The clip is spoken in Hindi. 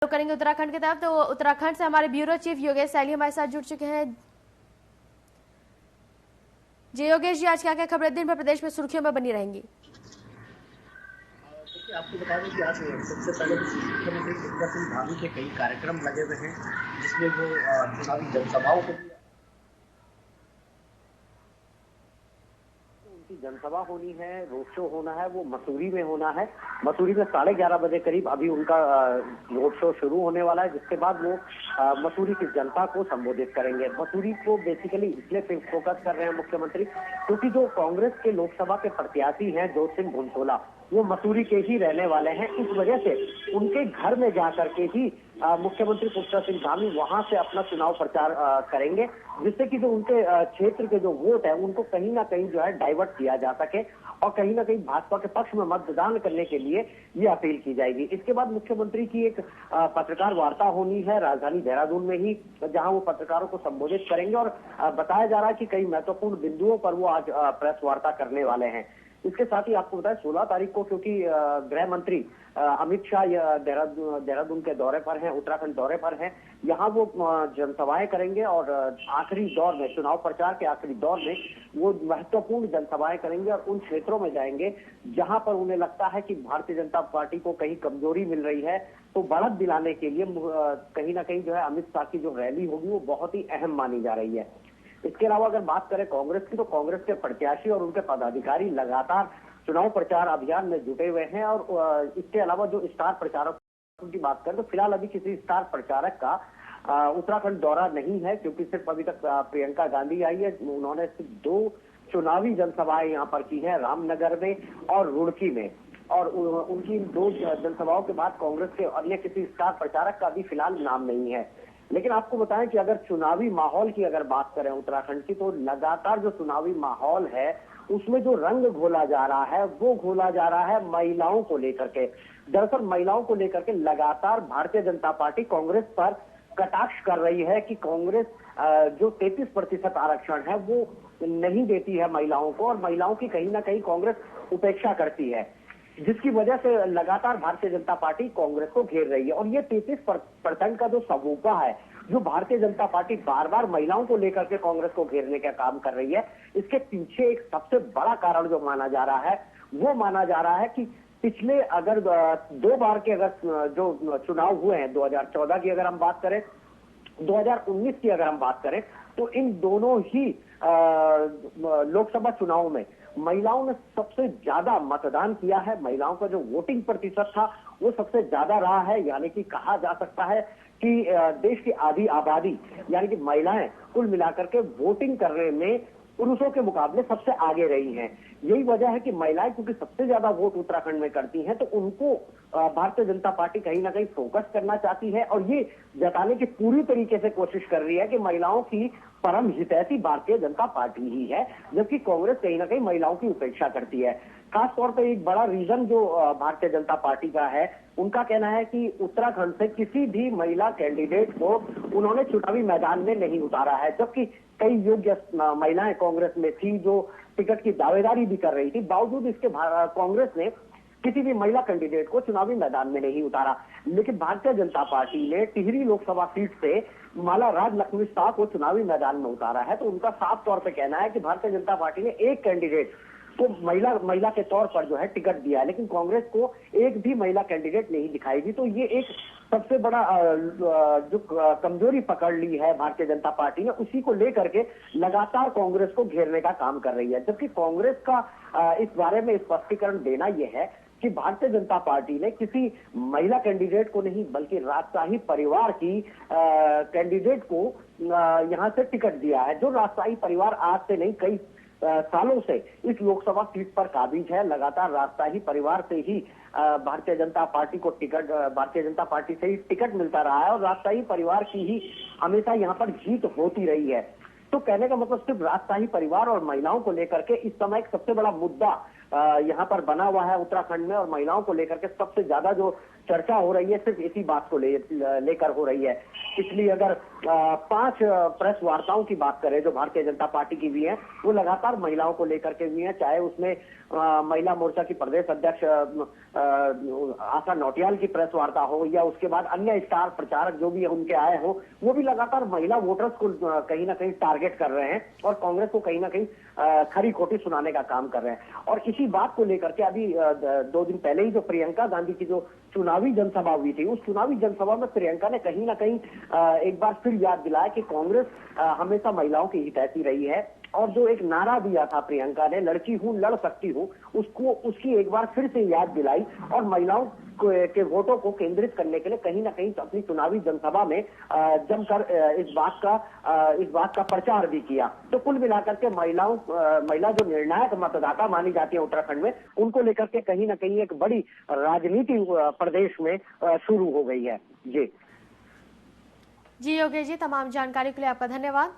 तो करेंगे उत्तराखंड की तरफ। तो उत्तराखंड से हमारे ब्यूरो चीफ योगेश सैली हमारे साथ जुड़ चुके हैं। जी योगेश जी, आज क्या क्या खबरें दिन भर प्रदेश में सुर्खियों में बनी रहेंगी? देखिए, आपको बता दें कि आज सबसे पहले मुख्यमंत्री शिवराज सिंह चौहान के कई कार्यक्रम लगे हुए हैं, जिसमें वो चुनावी जनसभाओं को उनकी जनसभा होनी है, रोड शो होना है, वो मसूरी में होना है। मसूरी में 11:30 बजे करीब अभी उनका रोड शो शुरू होने वाला है, जिसके बाद वो मसूरी की जनता को संबोधित करेंगे। मसूरी को बेसिकली इसलिए फोकस कर रहे हैं मुख्यमंत्री, क्योंकि जो कांग्रेस के लोकसभा के प्रत्याशी हैं जोत सिंह भुनसोला, वो मसूरी के ही रहने वाले हैं। इस वजह से उनके घर में जाकर के ही मुख्यमंत्री पुष्कर सिंह धामी वहां से अपना चुनाव प्रचार करेंगे, जिससे कि जो उनके क्षेत्र के जो वोट है उनको कहीं ना कहीं जो है डाइवर्ट किया जा सके और कहीं ना कहीं भाजपा के पक्ष में मतदान करने के लिए ये अपील की जाएगी। इसके बाद मुख्यमंत्री की एक पत्रकार वार्ता होनी है राजधानी देहरादून में ही, जहां वो पत्रकारों को संबोधित करेंगे और बताया जा रहा है कि कई महत्वपूर्ण बिंदुओं पर वो आज प्रेस वार्ता करने वाले हैं। इसके साथ ही आपको बताएं 16 तारीख को, क्योंकि गृह मंत्री अमित शाह देहरादून के दौरे पर हैं, उत्तराखंड दौरे पर हैं, यहाँ वो जनसभाएं करेंगे और आखिरी दौर में, चुनाव प्रचार के आखिरी दौर में वो महत्वपूर्ण जनसभाएं करेंगे और उन क्षेत्रों में जाएंगे जहां पर उन्हें लगता है कि भारतीय जनता पार्टी को कहीं कमजोरी मिल रही है। तो बढ़त दिलाने के लिए कहीं ना कहीं जो है अमित शाह की जो रैली होगी वो बहुत ही अहम मानी जा रही है। इसके अलावा अगर बात करें कांग्रेस की, तो कांग्रेस के प्रत्याशी और उनके पदाधिकारी लगातार चुनाव प्रचार अभियान में जुटे हुए हैं। और इसके अलावा जो स्टार प्रचारकों की बात करें तो फिलहाल अभी किसी स्टार प्रचारक का उत्तराखंड दौरा नहीं है, क्योंकि सिर्फ अभी तक प्रियंका गांधी आई है। उन्होंने सिर्फ 2 चुनावी जनसभाएं यहाँ पर की है, रामनगर में और रुड़की में। और उनकी 2 जनसभाओं के बाद कांग्रेस के अन्य किसी स्टार प्रचारक का भी फिलहाल नाम नहीं है। लेकिन आपको बताएं कि अगर चुनावी माहौल की अगर बात करें उत्तराखंड की, तो लगातार जो चुनावी माहौल है उसमें जो रंग घोला जा रहा है वो घोला जा रहा है महिलाओं को लेकर के। दरअसल महिलाओं को लेकर के लगातार भारतीय जनता पार्टी कांग्रेस पर कटाक्ष कर रही है कि कांग्रेस जो 33% आरक्षण है वो नहीं देती है महिलाओं को, और महिलाओं की कहीं ना कहीं कांग्रेस उपेक्षा करती है, जिसकी वजह से लगातार भारतीय जनता पार्टी कांग्रेस को घेर रही है। और ये 33% का जो समूचा है, जो भारतीय जनता पार्टी बार बार महिलाओं को लेकर के कांग्रेस को घेरने का काम कर रही है, इसके पीछे एक सबसे बड़ा कारण जो माना जा रहा है वो माना जा रहा है कि पिछले अगर 2 बार के अगर जो चुनाव हुए हैं, 2014 की अगर हम बात करें, 2019 की अगर हम बात करें, तो इन दोनों ही लोकसभा चुनाव में महिलाओं ने सबसे ज्यादा मतदान किया है। महिलाओं का जो वोटिंग प्रतिशत था वो सबसे ज्यादा रहा है। यानी कि कहा जा सकता है कि देश की आधी आबादी यानी कि महिलाएं कुल मिलाकर के वोटिंग करने में पुरुषों के मुकाबले सबसे आगे रही हैं। यही वजह है कि महिलाएं क्योंकि सबसे ज्यादा वोट उत्तराखंड में करती हैं, तो उनको भारतीय जनता पार्टी कहीं ना कहीं फोकस करना चाहती है और ये जताने की पूरी तरीके से कोशिश कर रही है कि महिलाओं की परम हितैषी भारतीय जनता पार्टी ही है, जबकि कांग्रेस कहीं ना कहीं महिलाओं की उपेक्षा करती है। खास तौर पर एक बड़ा रीजन जो भारतीय जनता पार्टी का है, उनका कहना है कि उत्तराखंड से किसी भी महिला कैंडिडेट को उन्होंने चुनावी मैदान में नहीं उतारा है, जबकि कई योग्य महिलाएं कांग्रेस में थी जो टिकट की दावेदारी भी कर रही थी। बावजूद इसके कांग्रेस ने किसी भी महिला कैंडिडेट को चुनावी मैदान में नहीं उतारा। लेकिन भारतीय जनता पार्टी ने टिहरी लोकसभा सीट से माला राज लक्ष्मी शाह को चुनावी मैदान में उतारा है। तो उनका साफ तौर पर कहना है कि भारतीय जनता पार्टी ने एक कैंडिडेट को महिला के तौर पर जो है टिकट दिया है, लेकिन कांग्रेस को एक भी महिला कैंडिडेट नहीं दिखाएगी। तो ये एक सबसे बड़ा जो कमजोरी पकड़ ली है भारतीय जनता पार्टी ने, उसी को लेकर के लगातार कांग्रेस को घेरने का काम कर रही है। जबकि कांग्रेस का इस बारे में स्पष्टीकरण देना यह है कि भारतीय जनता पार्टी ने किसी महिला कैंडिडेट को नहीं बल्कि राजशाही परिवार की कैंडिडेट को यहां से टिकट दिया है, जो राजशाही परिवार आज से नहीं कई सालों से इस लोकसभा सीट पर काबिज है। लगातार राजशाही परिवार से ही भारतीय जनता पार्टी को टिकट, भारतीय जनता पार्टी से ही टिकट मिलता रहा है और राजशाही परिवार की ही हमेशा यहाँ पर जीत होती रही है। तो कहने का मतलब सिर्फ राजशाही परिवार और महिलाओं को लेकर के इस समय एक सबसे बड़ा मुद्दा यहाँ पर बना हुआ है उत्तराखंड में, और महिलाओं को लेकर के सबसे ज्यादा जो चर्चा हो रही है सिर्फ इसी बात को लेकर हो रही है। पिछली अगर 5 प्रेस वार्ताओं की बात करें जो भारतीय जनता पार्टी की भी है, वो लगातार महिलाओं को लेकर के भी है, चाहे उसमें महिला मोर्चा की प्रदेश अध्यक्ष आशा नौटियाल की प्रेस वार्ता हो या उसके बाद अन्य स्टार प्रचारक जो भी उनके आए हो, वो भी लगातार महिला वोटर्स को कहीं ना कहीं टारगेट कर रहे हैं और कांग्रेस को कहीं ना कहीं खरी खोटी सुनाने का काम कर रहे हैं। और इसी बात को लेकर के अभी 2 दिन पहले ही जो प्रियंका गांधी की जो चुनावी जनसभा हुई थी, उस चुनावी जनसभा में प्रियंका ने कहीं ना कहीं एक बार फिर याद दिलाया कि कांग्रेस हमेशा महिलाओं की हितैषी रही है। और जो एक नारा दिया था प्रियंका ने, लड़की हूं लड़ सकती हूं, उसको उसकी एक बार फिर से याद दिलाई और महिलाओं के वोटों को केंद्रित करने के लिए कहीं ना कहीं अपनी चुनावी जनसभा में जमकर इस बात का प्रचार भी किया। तो कुल मिलाकर के महिला जो निर्णायक मतदाता मानी जाती है उत्तराखंड में, उनको लेकर के कहीं ना कहीं एक बड़ी राजनीति प्रदेश में शुरू हो गई है। जी योगेश जी, तमाम जानकारी के लिए आपका धन्यवाद।